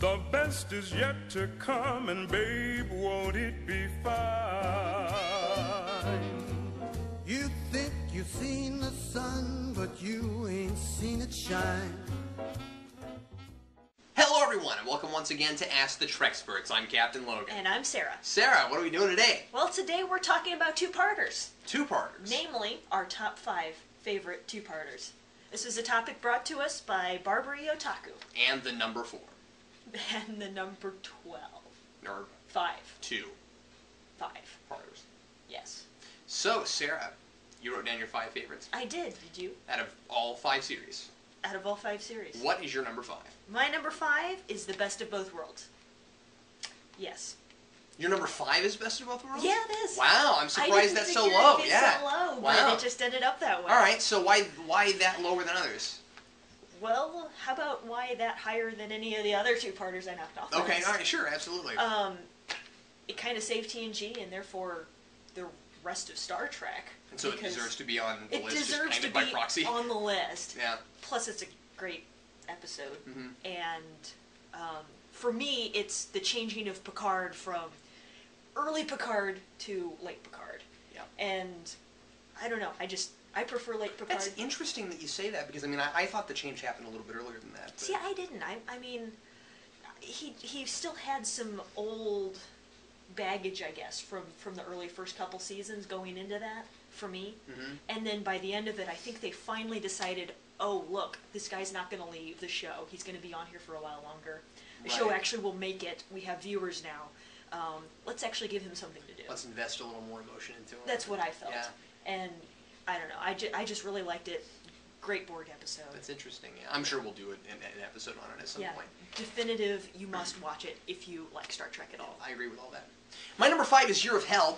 The best is yet to come, and babe, won't it be fine? You think you've seen the sun, but you ain't seen it shine. Hello everyone, and welcome once again to Ask the Treksperts. I'm Captain Logan. And I'm Sarah. Sarah, what are we doing today? Well, today we're talking about two-parters. Two-parters. Namely, our top 5 favorite two-parters. This is a topic brought to us by Barbary Otaku. And the number 4. And the number 12. Or 5. 2. 5. Parters. Yes. So, Sarah, you wrote down your 5 favorites. I did you? Out of all 5 series. Out of all 5 series. What is your number 5? My number 5 is The Best of Both Worlds. Yes. Your number 5 is Best of Both Worlds? Yeah, it is. Wow, I'm surprised that's so low. I didn't figure it'd be so low, Wow. but it just ended up that way. Alright, so why that lower than others? Well, how about why that higher than any of the other two-parters I knocked off? Okay, alright, sure, absolutely. It kind of saved TNG, and therefore the rest of Star Trek. And so it deserves to be on the list, just deserves kind to of by be proxy. on the list. Yeah. Plus, it's a great episode. Mm-hmm. And for me, it's the changing of Picard from early Picard to late Picard. Yeah. And I don't know. I prefer late Picard. That's interesting that you say that, because I mean I thought the change happened a little bit earlier than that. But... See, I didn't. I mean, he still had some old baggage, I guess, from the early first couple seasons going into that for me. Mm-hmm. And then by the end of it, I think they finally decided, oh, look, this guy's not going to leave the show. He's going to be on here for a while longer. The show actually will make it. We have viewers now. Let's actually give him something to do. Let's invest a little more emotion into him. That's what I felt. Yeah. And I don't know. I just really liked it. Great Borg episode. That's interesting. Yeah. I'm sure we'll do an episode on it at some point. Definitive. You must watch it if you like Star Trek at all. I agree with all that. My number 5 is Year of Hell.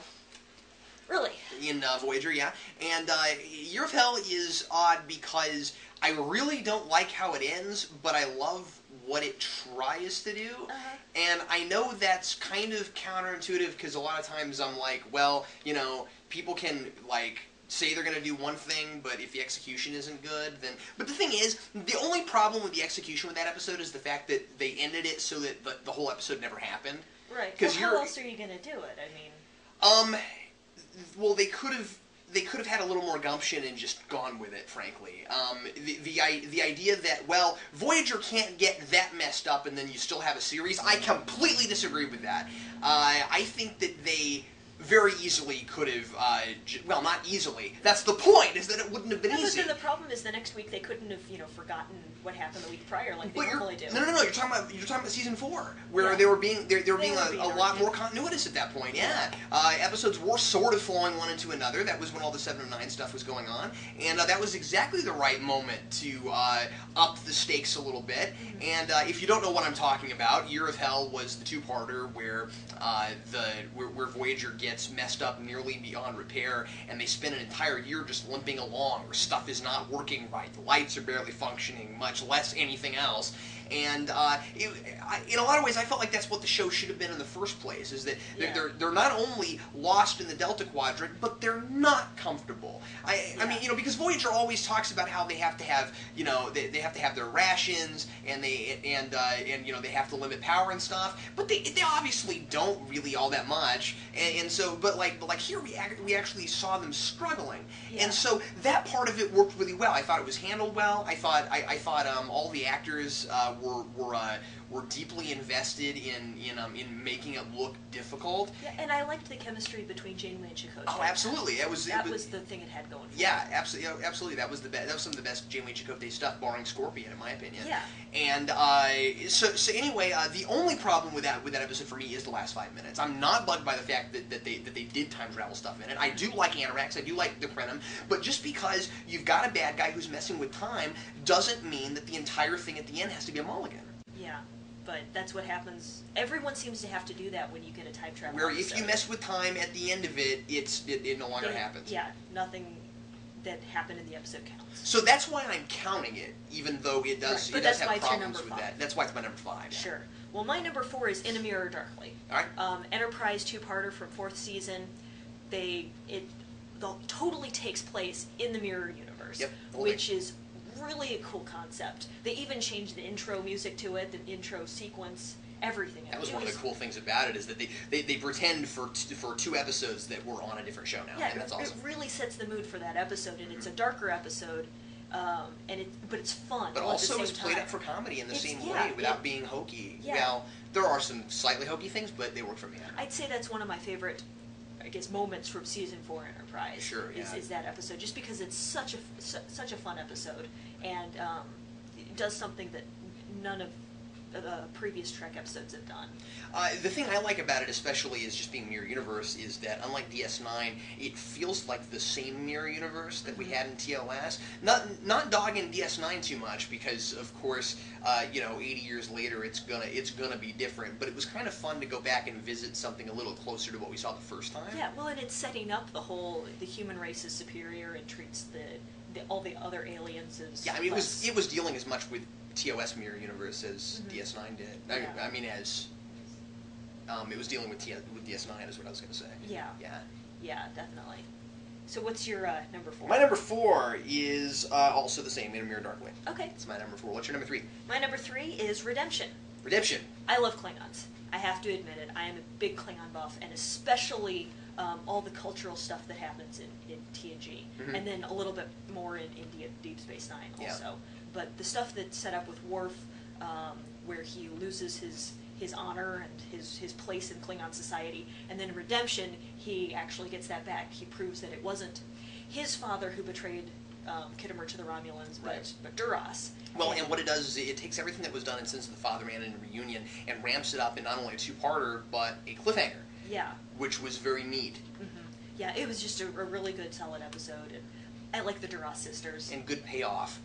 Really? In Voyager, yeah. And Year of Hell is odd because I really don't like how it ends, but I love what it tries to do. And I know that's kind of counterintuitive, because a lot of times I'm like, well, you know, people can, like, say they're going to do one thing, but if the execution isn't good, then... But the thing is, the only problem with the execution with that episode is the fact that they ended it so that the whole episode never happened. Right. Well, how else are you going to do it? I mean... Well, they could have had a little more gumption and just gone with it, frankly. The idea that, well, Voyager can't get that messed up and then you still have a series, I completely disagree with that. I think that they very easily could have, well, not easily. That's the point, is that it wouldn't have been easy. But then the problem is the next week they couldn't have, forgotten what happened the week prior like they normally do. No, you're talking about season 4, where they were being a lot more continuitous at that point. Yeah, episodes were sort of flowing one into another. That was when all the 7 of 9 stuff was going on, and that was exactly the right moment to up the stakes a little bit. And if you don't know what I'm talking about, Year of Hell was the 2-parter where where Voyager gets messed up nearly beyond repair, and they spend an entire year just limping along, where stuff is not working right, the lights are barely functioning, much less anything else. And in a lot of ways, I felt like that's what the show should have been in the first place. Is that they're not only lost in the Delta Quadrant, but they're not comfortable. I mean, because Voyager always talks about how they have to have, they have to have their rations, and they have to limit power and stuff. But they obviously don't really all that much. And so, but like here we actually saw them struggling, and so that part of it worked really well. I thought it was handled well. I thought all the actors were deeply invested in making it look difficult. Yeah, and I liked the chemistry between Janeway and Chakotay. Oh, absolutely. That was the thing it had going for it. Yeah, absolutely. That was some of the best Janeway and Chakotay stuff, barring Scorpion, in my opinion. Yeah. And so anyway, the only problem with that episode for me is the last 5 minutes. I'm not bugged by the fact that they did time travel stuff in it. I do like Anorax. I do like the Krenim, but just because you've got a bad guy who's messing with time doesn't mean that the entire thing at the end has to be a mulligan. Yeah, but that's what happens. Everyone seems to have to do that when you get a time travel Where episode. if you mess with time at the end of it, it no longer happens. Yeah, nothing that happened in the episode counts. So that's why I'm counting it, even though it does have problems with 5. that. That's why it's my number 5. Yeah. Sure. Well, my number 4 is In a Mirror Darkly. All right. Enterprise 2-parter from 4th season. It totally takes place in the Mirror universe, yep, which is really a cool concept. They even changed the intro music to it, the intro sequence, everything. That was one of the cool things about it, is that they pretend for 2 episodes that we're on a different show now, yeah, and that's awesome. It really sets the mood for that episode, and it's a darker episode, but it's fun. But all also at the it's same played time. up for comedy in the same yeah, way, without being hokey. Yeah. Well, there are some slightly hokey things, but they work for me. I'd say that's one of my favorite, I guess, moments from season 4 Enterprise. Sure, yeah. Is that episode, just because it's such a fun episode, and it does something that none of the previous Trek episodes have done. The thing I like about it, especially, is just being Mirror Universe, is that unlike DS9, it feels like the same Mirror Universe that we had in TOS. Not dogging DS9 too much, because of course, 80 years later, it's gonna be different. But it was kind of fun to go back and visit something a little closer to what we saw the first time. Yeah, well, and it's setting up the human race is superior and treats all the other aliens as Yeah, I mean, less. it was dealing as much with TOS Mirror Universe as DS9 did. Yeah. I mean, as it was dealing with DS9 is what I was going to say. Yeah. Yeah. Yeah, definitely. So what's your number 4? My number 4 is also the same, In a Mirror Darkly. Okay. It's my number 4. What's your number 3? My number 3 is Redemption. Redemption. I love Klingons. I have to admit it. I am a big Klingon buff, and especially all the cultural stuff that happens in TNG, and then a little bit more in Deep Space Nine also. Yeah. But the stuff that's set up with Worf, where he loses his honor and his place in Klingon society, and then in Redemption, he actually gets that back. He proves that it wasn't his father who betrayed Khitomer to the Romulans, but Duras. Well, and what it does is it takes everything that was done in Sins of the Fatherman and Reunion and ramps it up in not only a 2-parter, but a cliffhanger. Yeah. Which was very neat. Yeah, it was just a really good, solid episode, and I like the Duras sisters. And good payoff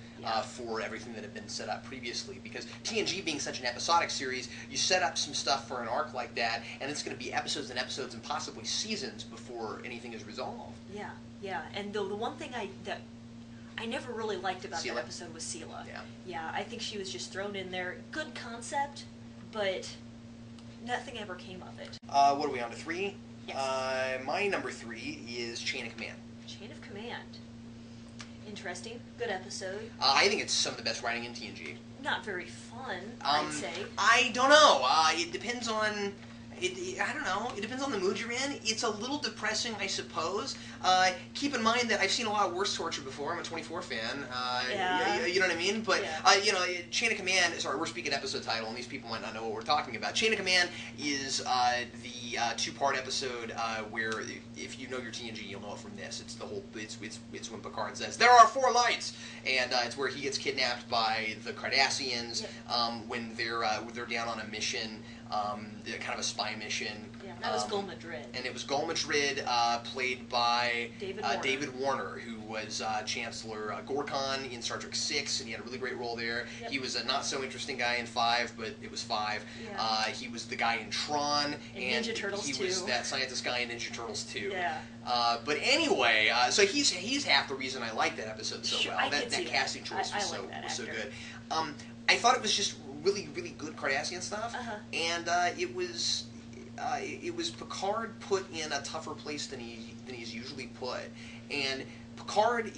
for everything that had been set up previously, because TNG being such an episodic series, you set up some stuff for an arc like that, and it's going to be episodes and episodes and possibly seasons before anything is resolved. Yeah, and the one thing that I never really liked about that episode was Sela. Yeah, I think she was just thrown in there. Good concept, but nothing ever came of it. What are we on to 3? Yes. My number 3 is Chain of Command. Chain of Command. Interesting. Good episode. I think it's some of the best writing in TNG. Not very fun, I'd say. I don't know. It depends on... I don't know. It depends on the mood you're in. It's a little depressing, I suppose. Keep in mind that I've seen a lot of worse torture before. I'm a 24 fan. You know what I mean? But, Chain of Command... Sorry, we're speaking episode title, and these people might not know what we're talking about. Chain of Command is the 2-part episode where, if you know your TNG, you'll know it from this. It's the whole... It's when Picard says, "There are 4 lights!" And it's where he gets kidnapped by the Cardassians when they're down on a mission... kind of a spy mission. Yeah, that was Gul Madrid. And it was Gul Madrid, played by David Warner, who was Chancellor Gorkon in Star Trek VI, and he had a really great role there. Yep. He was a not-so-interesting guy in 5, but it was 5. Yeah. He was the guy in Tron, and Ninja Turtles he 2. was that scientist guy in Ninja Turtles 2. Yeah. But anyway, so he's half the reason I like that episode so well. That casting choice was so good. I thought it was just really, really good Cardassian stuff, and it was Picard put in a tougher place than he's usually put, and Picard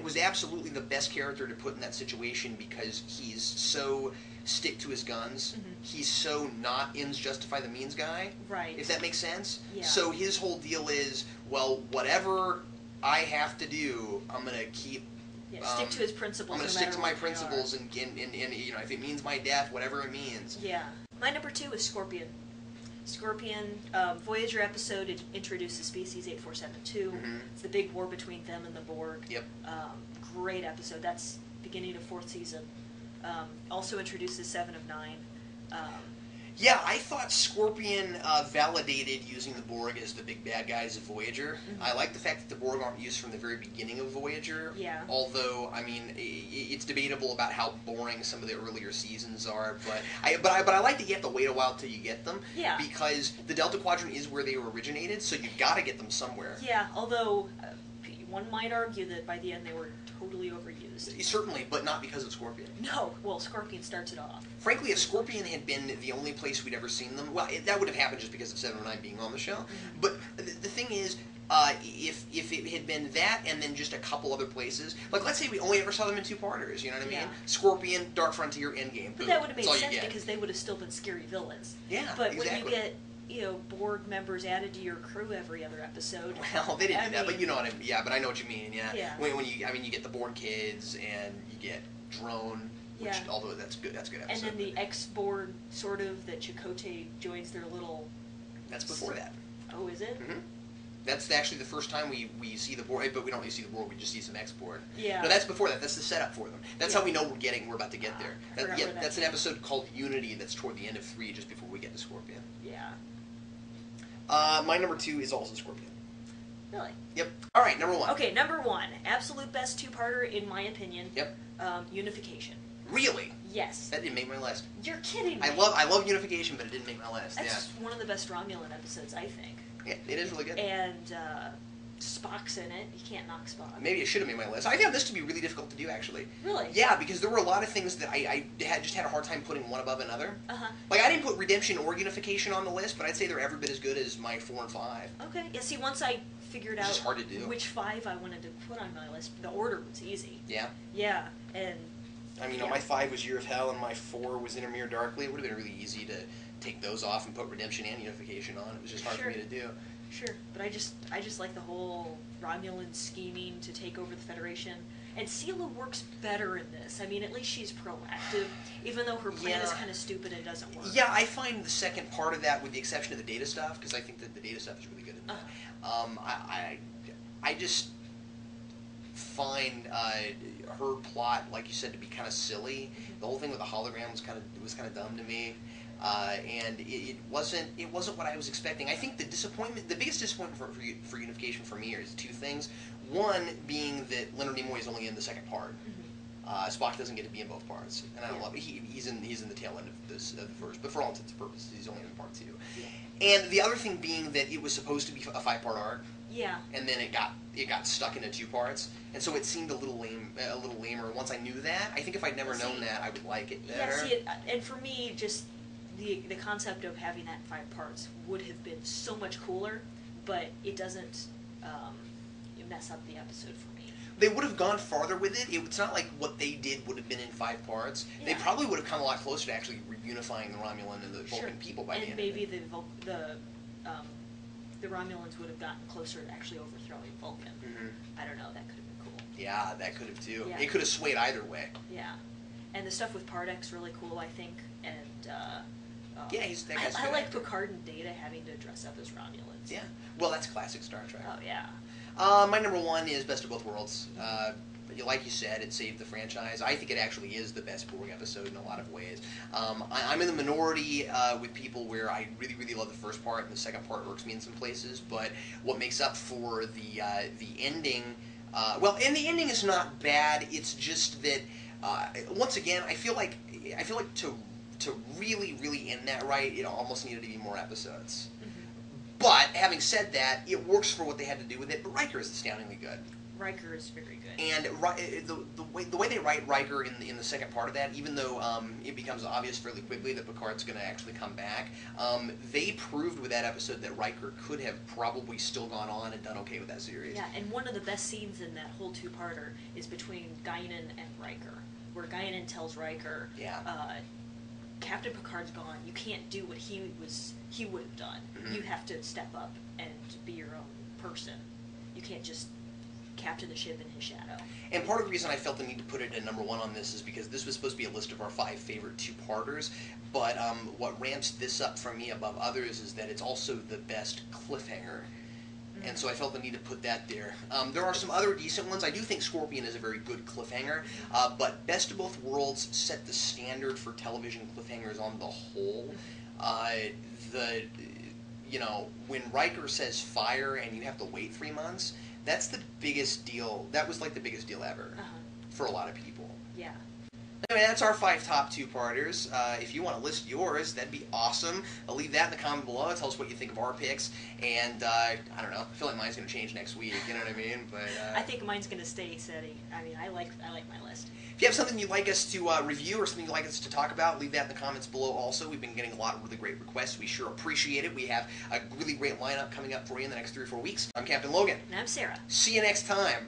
was absolutely the best character to put in that situation because he's so stick to his guns. He's so not ends justify the means guy. Right. If that makes sense. Yeah. So his whole deal is, well, whatever I have to do, I'm gonna keep. Stick to his principles. I'm going to stick to my principles, and if it means my death, whatever it means. Yeah. My number 2 is Scorpion. Scorpion, Voyager episode, it introduces species 8472. It's the big war between them and the Borg. Yep. Great episode. That's beginning of 4th season. Also introduces 7 of 9. Yeah, I thought Scorpion validated using the Borg as the big bad guys of Voyager. I like the fact that the Borg aren't used from the very beginning of Voyager. Yeah. Although, I mean, it's debatable about how boring some of the earlier seasons are. But I like that you have to wait a while till you get them. Yeah. Because the Delta Quadrant is where they originated, so you got to get them somewhere. Yeah. Although one might argue that by the end they were totally overused. Certainly, but not because of Scorpion. No, well, Scorpion starts it off. Frankly, if Scorpion had been the only place we'd ever seen them, well, that would have happened just because of 709 being on the show. But the thing is, if it had been that and then just a couple other places, like let's say we only ever saw them in 2-parters, you know what I mean? Yeah. Scorpion, Dark Frontier, Endgame. But that would have made sense because they would have still been scary villains. Yeah, but exactly. when you get Borg members added to your crew every other episode. Well, they didn't do that, but you know what I mean. Yeah, but I know what you mean. Yeah. Yeah. When you get the Borg kids and you get Drone, which although that's good episode. And then the ex-Borg sort of that Chakotay joins their little. That's before that. Oh, is it? Mm-hmm. That's actually the first time we see the Borg, but we don't really see the Borg. We just see some ex-Borg. Yeah. No, that's before that. That's the setup for them. That's how we know we're about to get there. That's an episode called Unity. That's toward the end of 3, just before we get to Scorpion. Yeah. My number 2 is also Scorpion. Really? Yep. All right, number 1. Okay, number 1, absolute best 2-parter in my opinion. Yep. Unification. Really? Yes. That didn't make my list. You're kidding me. I love Unification, but it didn't make my list. That's one of the best Romulan episodes, I think. Yeah, it is really good. And Spock's in it. You can't knock Spock. Maybe it should have made my list. I found this to be really difficult to do, actually. Really? Yeah, because there were a lot of things that I just had a hard time putting one above another. Uh-huh. Like, I didn't put Redemption or Unification on the list, but I'd say they're every bit as good as my 4 and 5. Okay. Yeah, see, once I figured out just hard to do. which 5 I wanted to put on my list, the order was easy. Yeah? Yeah, and... I mean, my 5 was Year of Hell, and my 4 was Intermere Darkly. It would have been really easy to take those off and put Redemption and Unification on. It was just hard for me to do. Sure, but I just like the whole Romulan scheming to take over the Federation. And Sela works better in this. I mean, at least she's proactive, even though her plan is kind of stupid and doesn't work. Yeah, I find the second part of that, with the exception of the data stuff, because I think that the data stuff is really good in that. I just find her plot, like you said, to be kind of silly. Mm-hmm. The whole thing with the hologram was kind of dumb to me. And it wasn't what I was expecting. I think the biggest disappointment for Unification for me is 2 things. One being that Leonard Nimoy is only in the second part. Mm-hmm. Spock doesn't get to be in both parts, and I don't love it. He's in the tail end of the first, but for all intents and purposes, he's only in part 2. Yeah. And the other thing being that it was supposed to be a 5-part arc. Yeah. And then it got stuck into 2 parts, and so it seemed a little lamer. Once I knew that, I think if I'd never known that, I would like it better. Yeah. See, and for me, just. The concept of having that in 5 parts would have been so much cooler, but it doesn't mess up the episode for me. They would have gone farther with it. It's not like what they did would have been in 5 parts. Yeah. They probably would have come a lot closer to actually reunifying the Romulan and the Vulcan people by the end. And maybe the Romulans would have gotten closer to actually overthrowing Vulcan. Mm-hmm. I don't know. That could have been cool. Yeah, that could have too. Yeah. It could have swayed either way. Yeah, and the stuff with Pardek's really cool, I think, and. Yeah, I like Picard and Data having to dress up as Romulans. Yeah, well, that's classic Star Trek. Oh yeah. My number 1 is Best of Both Worlds. Like you said, it saved the franchise. I think it actually is the best Borg episode in a lot of ways. I'm in the minority with people where I really, really love the first part, and the second part irks me in some places. But what makes up for the ending? And the ending is not bad. It's just that once again, I feel like to really, really end that right, it almost needed to be more episodes. Mm-hmm. But, having said that, it works for what they had to do with it, but Riker is astoundingly good. Riker is very good. And the way they write Riker in the second part of that, even though it becomes obvious fairly quickly that Picard's going to actually come back, they proved with that episode that Riker could have probably still gone on and done okay with that series. Yeah, and one of the best scenes in that whole 2-parter is between Guinan and Riker, where Guinan tells Riker, Captain Picard's gone. You can't do what he would have done. Mm-hmm. You have to step up and be your own person. You can't just captain the ship in his shadow. And part of the reason I felt the need to put it at number 1 on this is because this was supposed to be a list of our 5 favorite 2-parters, but what ramps this up for me above others is that it's also the best cliffhanger. And so I felt the need to put that there. There are some other decent ones. I do think Scorpion is a very good cliffhanger, but Best of Both Worlds set the standard for television cliffhangers on the whole. When Riker says fire and you have to wait 3 months, that's the biggest deal. That was like the biggest deal ever for a lot of people. Yeah. anyway, that's our 5 top 2-parters. If you want to list yours, that'd be awesome. Leave that in the comment below. Tell us what you think of our picks. And, I don't know, I feel like mine's going to change next week, you know what I mean? But I think mine's going to stay steady. I mean, I like my list. If you have something you'd like us to review or something you'd like us to talk about, leave that in the comments below also. We've been getting a lot of really great requests. We sure appreciate it. We have a really great lineup coming up for you in the next 3 or 4 weeks. I'm Captain Logan. And I'm Sarah. See you next time.